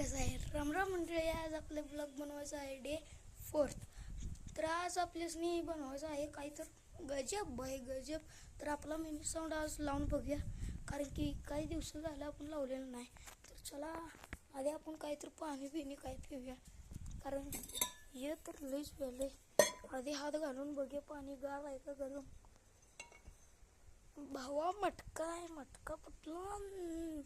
कसं आहे? राम राम मंडळी, आज आपले ब्लॉग बनवायचा आहे डे 4. तर आज आपल्यासनी बनवायचं आहे काही तर गजब आहे गजब. तर आपला मिनी साऊंड आज लावून बघूया, कारण की काही दिवस झालं आपण लावलेलं नाही. तर चला आधी आपण काहीतरी पाणी पिणे काय पिऊया, कारण हे तर लईच वेळ. आधी हात घालून बघूया पाणी गार आहे का गरम. भावा मटका आहे, मटका पटलं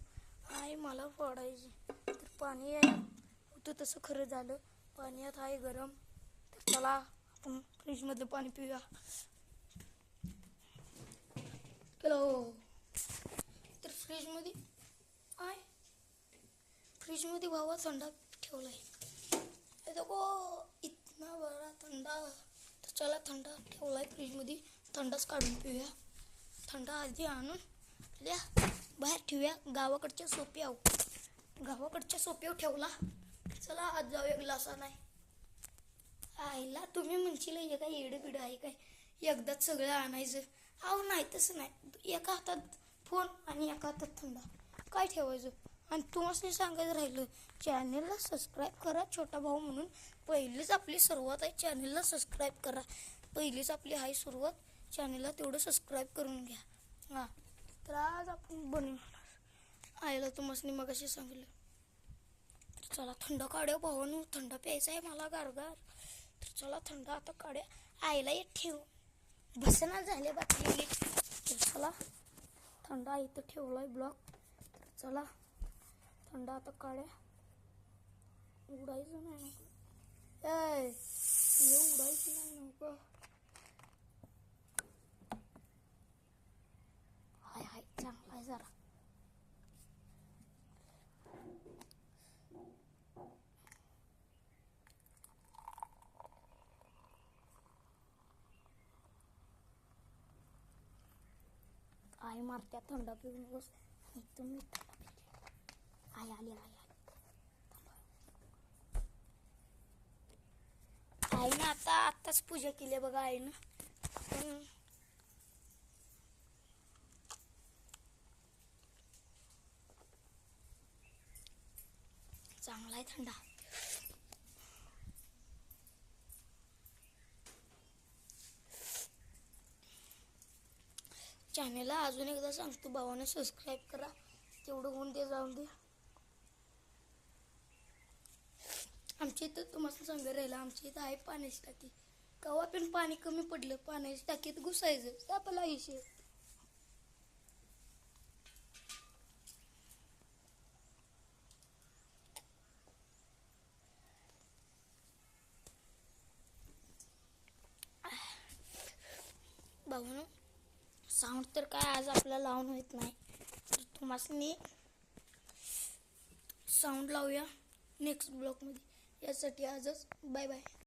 आहे मला फोडायची. तर पाणी होतं तसं खरं झालं, पाण्यात आहे गरम. तर चला आपण फ्रीजमधलं पाणी पिऊया. हॅलो. तर फ्रीजमध्ये आहे, फ्रीजमध्ये भावा थंडा ठेवलाय. देखो इतना बरा थंडा. तर चला थंडा ठेवलाय फ्रीजमध्ये, थंडाच काढून पिऊया. थंडा आधी आणून बाहेर ठेवूया. गावाकडच्या सोप्यावर ठेवला. चला आज जाऊया ग्लासा नाही आईला. तुम्ही म्हणशील हे काय येडं बिडं आहे काय, एकदाच सगळं आणायचं? अहो नाही, तसं नाही. एका हातात फोन आणि एका हातात थंडा काय ठेवायचं. आणि तुम्हाला सांगायचं राहिलं, चॅनलला सबस्क्राईब करा छोटा भाऊ म्हणून. पहिलीच आपली सुरुवात आहे, चॅनलला सबस्क्राईब करा. पहिलीच आपली आहे सुरुवात, चॅनलला तेवढं सबस्क्राईब करून घ्या. हां, तर आज आपण बनवणार आईला तुम्हाला मग असे सांगितलं. तर चला थंड काढ्या भावानं, थंड प्यायचा आहे मला गारगार. तर चला थंड आता काढ्या. आईला येत ठेव बसना झाले बाटली. तर चला थंड इथं ठेवलाय ब्लॉक. तर चला थंड आता काढ्या. उडायचं नाही नको, उडायचं नाही नको. हाय चांगला आहे जरा. आई मारत्या थंडा पिऊन बस. एकदम मी थंडा पिते. आई आली. आईनं आत्ताच पूजा केली बघा आईनं. चांगला आहे थंडा. चॅनलला अजून एकदा सांगतो, भावाने सबस्क्राईब करा. तेवढं होऊन दे, जाऊन दे. आमच्या इथं तुम्हाला सांगायला राहिलं, आमच्या इथं आहे पाण्याची टाकी. केव्हा पण पाणी कमी पडलं पाण्याची टाकीत घुसायचं आपला हिशेब. भावानं साऊंड तर काय आज आपल्याला लावून होत नाही, तर तुम्हाला साऊंड लावूया नेक्स्ट ब्लॉगमध्ये. यासाठी आजच बाय बाय.